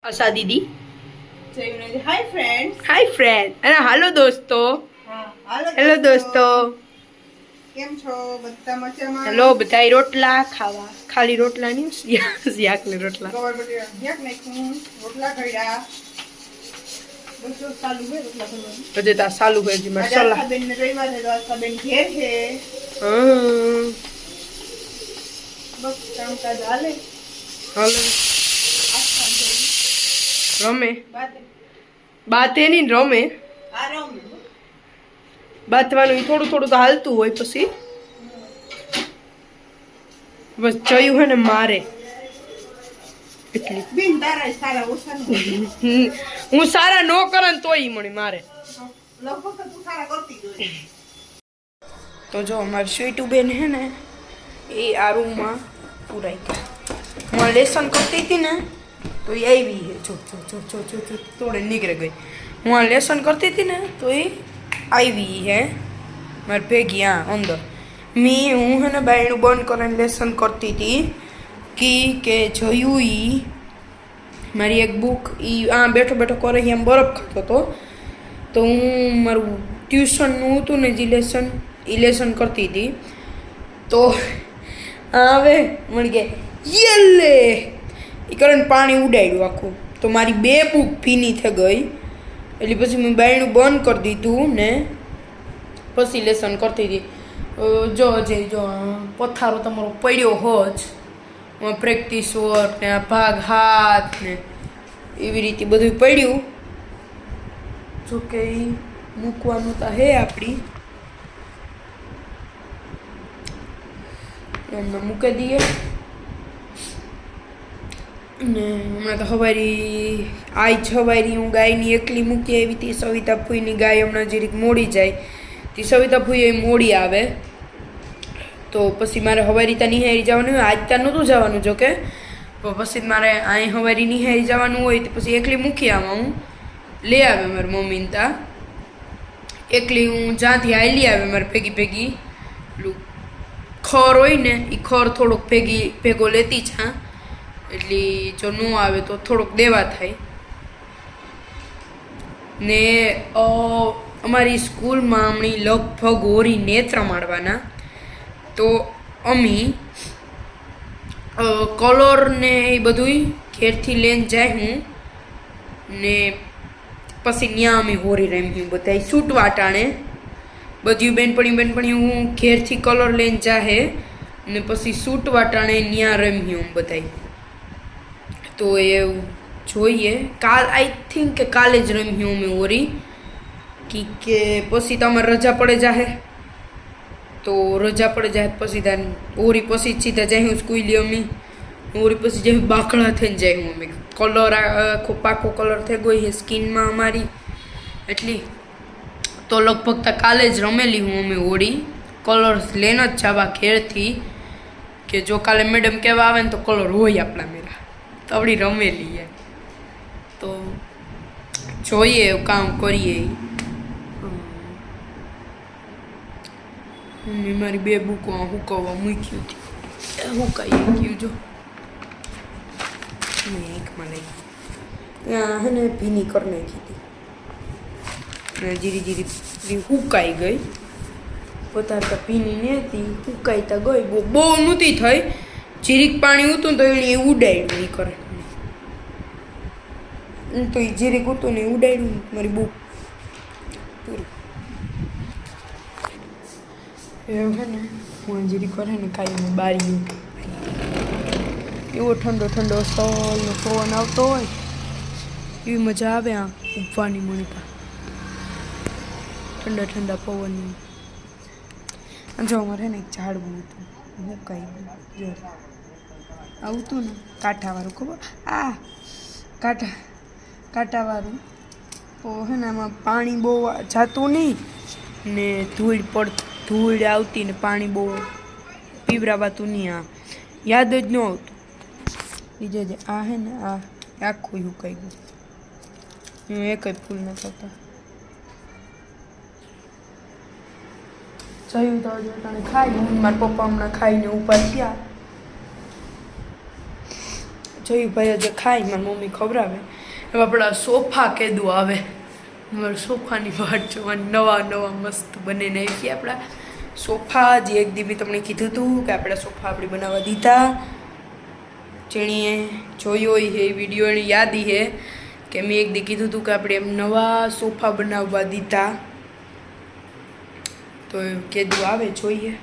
आशा दीदी hi friends अरे hello दोस्तों हेलो दोस्तों કેમ છો બધા મજામાં हेलो बताई रोटला खावा खाली रोटला नहीं सियाक ने रोटला ગવાર બટેટા યાક નાખ્યું રોટલા કર્યા બસ ચાલુ હે રોટલા કરવાનું बजे ता चालू है जी मसाला બેન ને રવિવાર છે તો આશા બેન ઘેર છે બસ કામકાજ હાલે हेलो આશા જોઈ रमे બાત बात है नहीं रमे આરામ बातવાનું થોડું થોડું તો હાલતું હોય પછી બસ જયું હે ને મારે એટલી બેન તારા સારા ઓછા ન હું સારા નો કરન તોય મને મારે લગભગ તું સારા કરતી જોઈ તો જો અમારી સ્વીટુ બેન હે ને એ આ રૂમમાં પૂરાઈ ગયા હું લેસન કરતી હતી ને તો એ આવી હે જો જો જો જો જો જો તોડે નીકળી ગઈ હું આ લેસન કરતી હતી ને તો એ આવી હે મારી ભેગી આ અંદર હું હે ને બાયણું બંધ કરીને લેસન કરતી હતી કે જોયું એ મારી એક બુક એ આ બેઠો બેઠો કરે એમ બરફ ખાતો હતો તો હું મારું ટ્યુશનનું હતું ને જે લેસન કરતી હતી તો હવે મળી ગયા યલે એ કરીને પાણી ઉડાડ્યું આખું તો મારી બે બુક ભીની થઈ ગઈ એટલે પછી મેં બાયણું બંધ કરી દીધું ને પછી લેસન કરતી હતી જો અજય જો પથારો તમારો પડ્યો હોજ પ્રેક્ટિસ વર્ક ને આ ભાગ હાથ ને એવી રીતે બધું પડ્યું જોકે એ મૂકવાનું તો હે આપણી એમને મૂકી દઈએ ને હમણાં તો હવારી હું ગાયની એકલી મૂકી આવી હતી સવિતા ફૂઈની ગાય હમણાં જરીક મોડી જાય તે સવિતા ફૂઈ એ મોડી આવે તો પછી મારે હવારી ત્યાં નિહાળી જવાનું હોય આજ ત્યાં નહોતું જવાનું જોકે તો પછી મારે અહીં હવારી નિહાળી જવાનું હોય તો પછી એકલી મૂકી આવા હું લઈ આવે મારી મમ્મીને ત્યાં એકલી હું જ્યાંથી હાલી આવે મારે ભેગી પેલું ખર હોય ને એ ખર થોડોક ભેગો લેતી છા એટલે જો ન આવે તો થોડોક દેવા થાય ને અમારી સ્કૂલમાં હમણાં લગભગ હોરી નેત્ર મારવાના તો અમે કલર ને એ બધું ઘેરથી લઈને જાય હું ને પછી ત્યાં અમે હોરી રમ્યું બધા છૂટવા ટાણે બધી બેનપણી હું ઘેરથી કલર લઈને જાહે ને પછી છૂટવા ટાણે ત્યાં રમ્યું બધા તો એવું જોઈએ આઈ થિંક કે કાલે જ રમ્યું અમે હોરી કે પછી તમારે રજા પડે જાહે તો રજા પડે જાય પછી ત્યાં હોરી પછી જ સીધા જાય હું સ્કૂલે અમે હોરી પછી જાય બાકડા થઈને જાય હું અમે કલર આખો પાકો કલર થઈ ગયો છે સ્કિનમાં અમારી એટલી તો લગભગ તો કાલે જ રમેલી હું અમે હોળી કલર્સ લઈને જ જવા ઘેરથી કે જો કાલે મેડમ કહેવા આવે ને તો કલર હોય આપણા મેરા તવડી રમેલી હે તો જોઈએ એવું કામ કરીએ મેં મારી બે બુકો હુકવવા મૂક્યું હતી હુકાઈ ગયું જો એકમાં લઈ ત્યાં હે ને ભીની કરી નાખી હતી જીરી હુકાઈ ગઈ વધારે તો ભીની નહીં હતી હુકાઈ તો ગઈ બહુ નહોતી થઈ જીરીક પાણી ઉતું તો એને ઉડાડ્યું એ કરે તો એ જીરીક ઉતું ને ઉડાડ્યું મારી બુક પૂરી એવું છે ને હું જીરી કરે ને કાંઈ બારી એવો ઠંડો સલનો પવન આવતો હોય એવી મજા આવે આ ઉભવાની મણકા ઠંડા પવનની જો અમારે ને એક ઝાડવું હતું હું કઈ જો આવતું ને કાંઠાવાળું ખબર કાંઠાવાળું તો હે ને આમાં પાણી બહુ જાતું નહીં ને ધૂળ આવતી ને પાણી બહુ પીવરાવાતું નહીં આ યાદ જ ન આવતું બીજે જે આ હે ને આ આખું હુકાઈ ગયું હું એક જ ફૂલ ન થતા જયું તો તને ખાઈ હું મારા પપ્પા હમણાં ખાઈને ઊભા થયા જયુભાઈ જે ખાય મારી મમ્મી ખવડાવે હવે આપણા સોફા કેદું આવે મારા સોફાની વાટ જોવાની નવા મસ્ત બની નાખી આપણા સોફા જે એક દી તમને કીધું હતું કે આપણા સોફા આપણે બનાવવા દીધા જેણીએ જોયો હોય એ વિડીયો એની યાદી છે કે મેં એક દી કીધું હતું કે આપણે એમ નવા સોફા બનાવવા દીધા તો કેદું આવે જોઈએ